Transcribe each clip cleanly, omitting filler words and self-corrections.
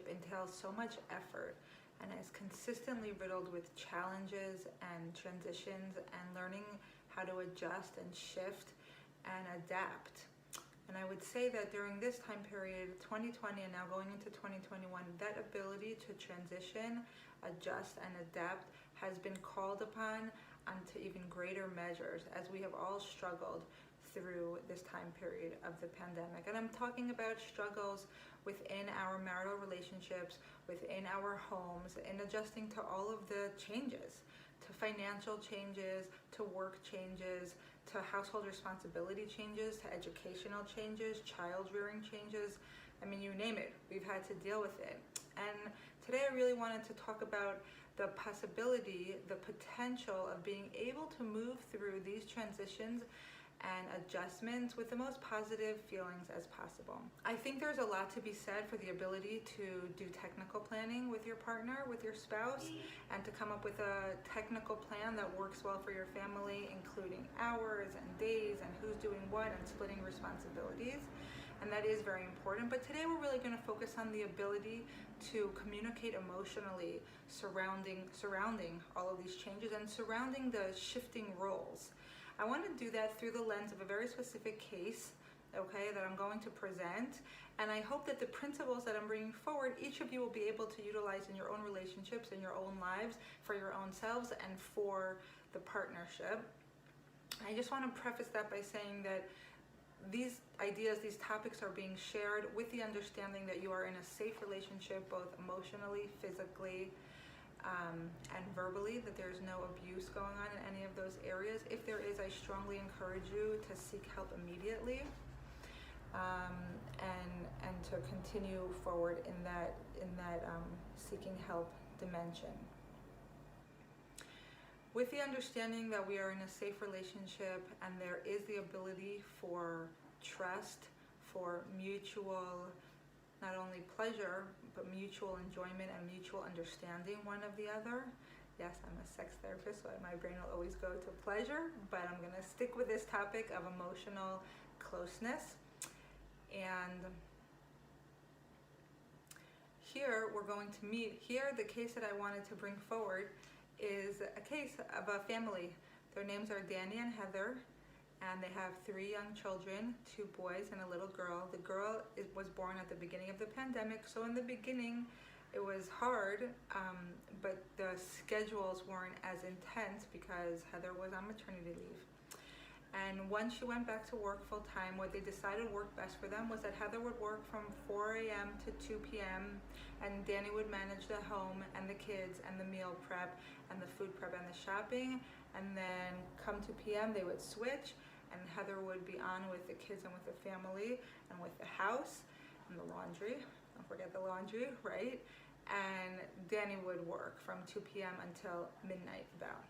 relationship entails so much effort and is consistently riddled with challenges and transitions and learning how to adjust and shift and adapt. And I would say that during this time period, 2020 and now going into 2021, that ability to transition, adjust, and adapt has been called upon onto even greater measures as we have all struggled through this time period of the pandemic. And I'm talking about struggles within our marital relationships, within our homes, in adjusting to all of the changes, to financial changes, to work changes, to household responsibility changes, to educational changes, child rearing changes. I mean, you name it, we've had to deal with it. And today I really wanted to talk about the possibility, the potential of being able to move through these transitions and adjustments with the most positive feelings as possible. I think there's a lot to be said for the ability to do technical planning with your partner, with your spouse, and to come up with a technical plan that works well for your family, including hours and days and who's doing what and splitting responsibilities. And that is very important. But today we're really going to focus on the ability to communicate emotionally surrounding all of these changes and surrounding the shifting roles. I want to do that through the lens of a very specific case, okay, that I'm going to present. And I hope that the principles that I'm bringing forward, each of you will be able to utilize in your own relationships, in your own lives, for your own selves, and for the partnership. I just want to preface that by saying that these ideas, these topics are being shared with the understanding that you are in a safe relationship, both emotionally, physically, and verbally, that there's no abuse going on in any of those areas. If there is, I strongly encourage you to seek help immediately, and to continue forward in that seeking help dimension. With the understanding that we are in a safe relationship and there is the ability for trust, for mutual, not only pleasure, but mutual enjoyment and mutual understanding one of the other. Yes, I'm a sex therapist, so my brain will always go to pleasure, but I'm going to stick with this topic of emotional closeness. And here we're going to meet, the case that I wanted to bring forward is a case of a family. Their names are Danny and Heather, and they have 3 young children, 2 boys and a little girl. The girl was born at the beginning of the pandemic, so in the beginning it was hard, but the schedules weren't as intense because Heather was on maternity leave. And once she went back to work full time, what they decided worked best for them was that Heather would work from 4 a.m. to 2 p.m. and Danny would manage the home and the kids and the meal prep and the food prep and the shopping. And then come 2 p.m. they would switch, and Heather would be on with the kids and with the family and with the house and the laundry. Don't forget the laundry, right? And Danny would work from 2 p.m. until midnight about.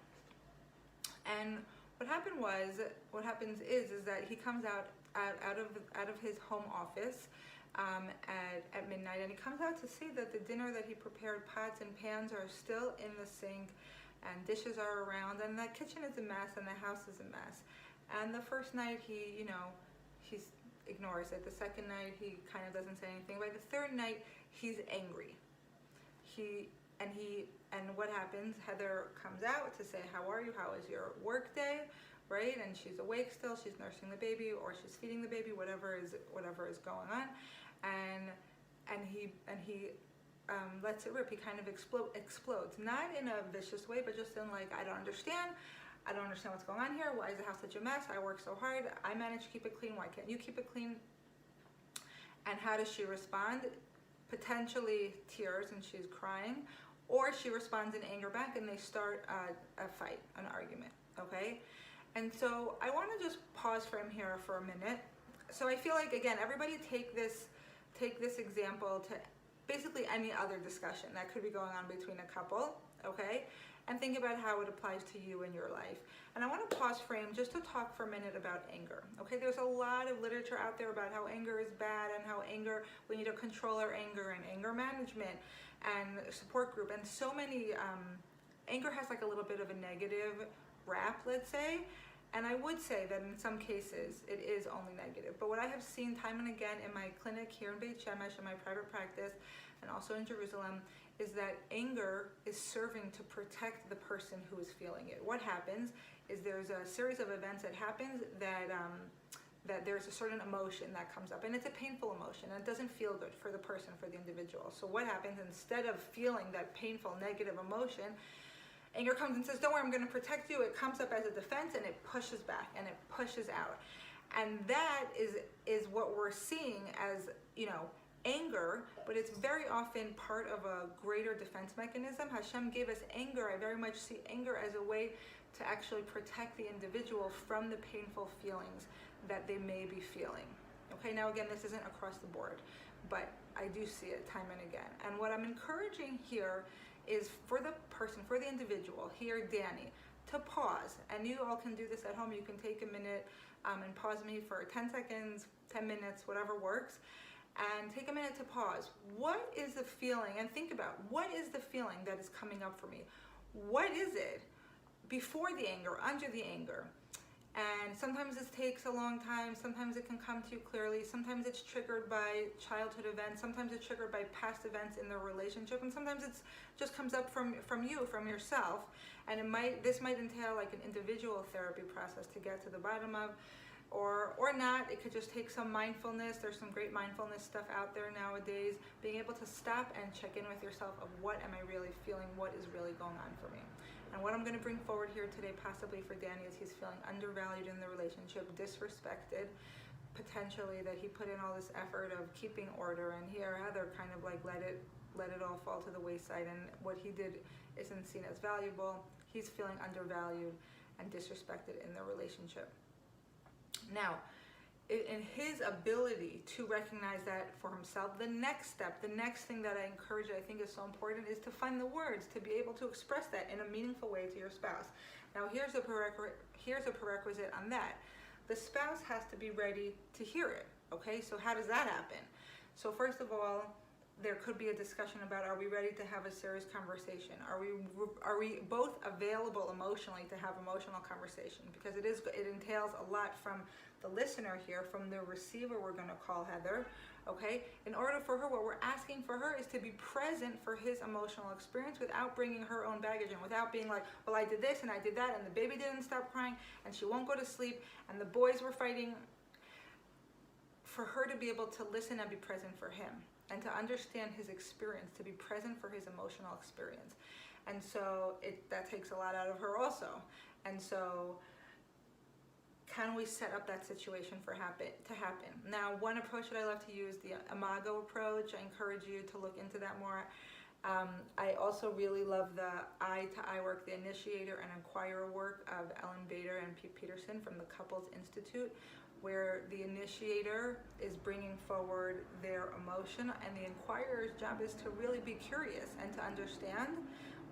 And what happens is that he comes out of his home office at midnight, and he comes out to see that the dinner that he prepared, pots and pans, are still in the sink, and dishes are around, and the kitchen is a mess, and the house is a mess. And the first night he ignores it. The second night he kind of doesn't say anything. By the third night he's angry. And what happens? Heather comes out to say, "How are you? How is your work day?" Right? And she's awake still. She's nursing the baby, or she's feeding the baby. Whatever is going on, and he lets it rip. He kind of explodes, not in a vicious way, but just in like, I don't understand what's going on here. Why is the house such a mess? I work so hard. I manage to keep it clean. Why can't you keep it clean? And how does she respond? Potentially tears, and she's crying, or she responds in anger back, and they start a fight, an argument, okay? And so I want to just pause for him here for a minute. So I feel like, again, everybody take this example to basically any other discussion that could be going on between a couple, okay? And think about how it applies to you in your life. And I want to pause frame just to talk for a minute about anger, okay? There's a lot of literature out there about how anger is bad and how we need to control our anger and anger management and support group. And so many, anger has like a little bit of a negative rap, let's say. And I would say that in some cases it is only negative. But what I have seen time and again in my clinic here in Beit Shemesh, in my private practice, and also in Jerusalem, is that anger is serving to protect the person who is feeling it. What happens is there's a series of events that happens that there's a certain emotion that comes up, and it's a painful emotion, and it doesn't feel good for the person, for the individual. So what happens, instead of feeling that painful negative emotion, anger comes and says, don't worry, I'm going to protect you. It comes up as a defense, and it pushes back, and it pushes out. And that is what we're seeing as, anger, but it's very often part of a greater defense mechanism. Hashem gave us anger. I very much see anger as a way to actually protect the individual from the painful feelings that they may be feeling. Okay, now again, this isn't across the board, but I do see it time and again. And what I'm encouraging here is for the person, for the individual, here, Danny, to pause. And you all can do this at home. You can take a minute and pause me for 10 seconds, 10 minutes, whatever works. And take a minute to pause. What is the feeling? And think about, what is the feeling that is coming up for me? What is it before the anger, under the anger? And sometimes this takes a long time. Sometimes it can come to you clearly. Sometimes it's triggered by childhood events. Sometimes it's triggered by past events in the relationship. And sometimes it's just comes up from you, from yourself. And this might entail like an individual therapy process to get to the bottom of, or not. It could just take some mindfulness. There's some great mindfulness stuff out there nowadays. Being able to stop and check in with yourself of what am I really feeling? What is really going on for me? And what I'm going to bring forward here today, possibly for Danny, is he's feeling undervalued in the relationship, disrespected, potentially that he put in all this effort of keeping order, and here Heather kind of like let it all fall to the wayside, and what he did isn't seen as valuable. He's feeling undervalued and disrespected in the relationship. Now, in his ability to recognize that for himself, the next step, the next thing that I encourage, I think is so important, is to find the words to be able to express that in a meaningful way to your spouse. Now, here's a prerequisite on that. The spouse has to be ready to hear it, okay? So how does that happen? So first of all, there could be a discussion about, are we ready to have a serious conversation? Are we both available emotionally to have emotional conversation? Because it entails a lot from the listener here, from the receiver, we're going to call Heather, okay? In order for her, what we're asking for her is to be present for his emotional experience without bringing her own baggage in, without being like, well, I did this and I did that, and the baby didn't stop crying, and she won't go to sleep, and the boys were fighting. For her to be able to listen and be present for him, and to understand his experience, to be present for his emotional experience. And so that takes a lot out of her also. And so can we set up that situation to happen? Now, one approach that I love to use, the Imago approach, I encourage you to look into that more. I also really love the eye-to-eye work, the initiator and inquirer work of Ellen Bader and Pete Peterson from the Couples Institute, where the initiator is bringing forward their emotion, and the inquirer's job is to really be curious and to understand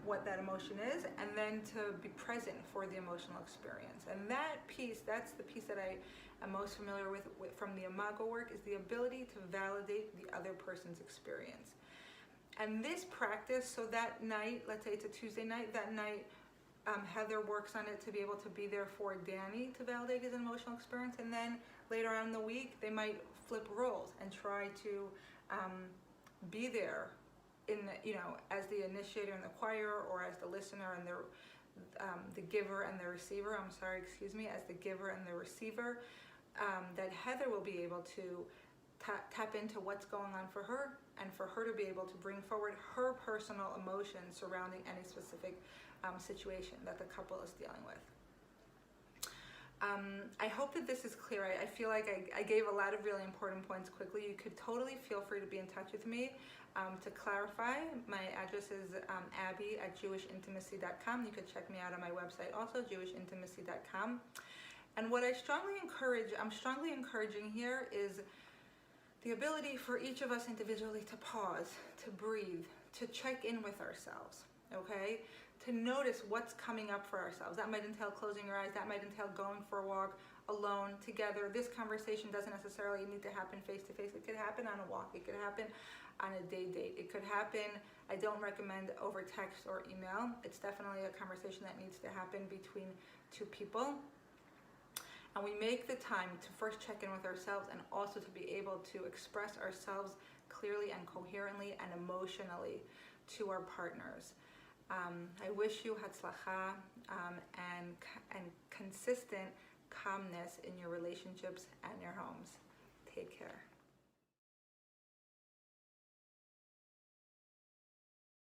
what that emotion is, and then to be present for the emotional experience. And that piece, that's the piece that I am most familiar with from the Imago work, is the ability to validate the other person's experience. And this practice, so that night, let's say it's a Tuesday night, that night Heather works on it to be able to be there for Danny to validate his emotional experience, and then later on in the week they might flip roles and try to be there as the initiator and the inquirer, or as the listener and the giver and the receiver. As the giver and the receiver. That Heather will be able to tap into what's going on for her, and for her to be able to bring forward her personal emotions surrounding any specific situation that the couple is dealing with. I hope that this is clear. I feel like I gave a lot of really important points quickly. You could totally feel free to be in touch with me. To clarify, my address is abby@jewishintimacy.com. You could check me out on my website also, jewishintimacy.com. And what I'm strongly encouraging here is the ability for each of us individually to pause, to breathe, to check in with ourselves, okay? To notice what's coming up for ourselves. That might entail closing your eyes. That might entail going for a walk alone, together. This conversation doesn't necessarily need to happen face-to-face. It could happen on a walk. It could happen on a date. It could happen, I don't recommend over text or email. It's definitely a conversation that needs to happen between two people. And we make the time to first check in with ourselves and also to be able to express ourselves clearly and coherently and emotionally to our partners. I wish you hatzlacha and consistent calmness in your relationships and your homes. Take care.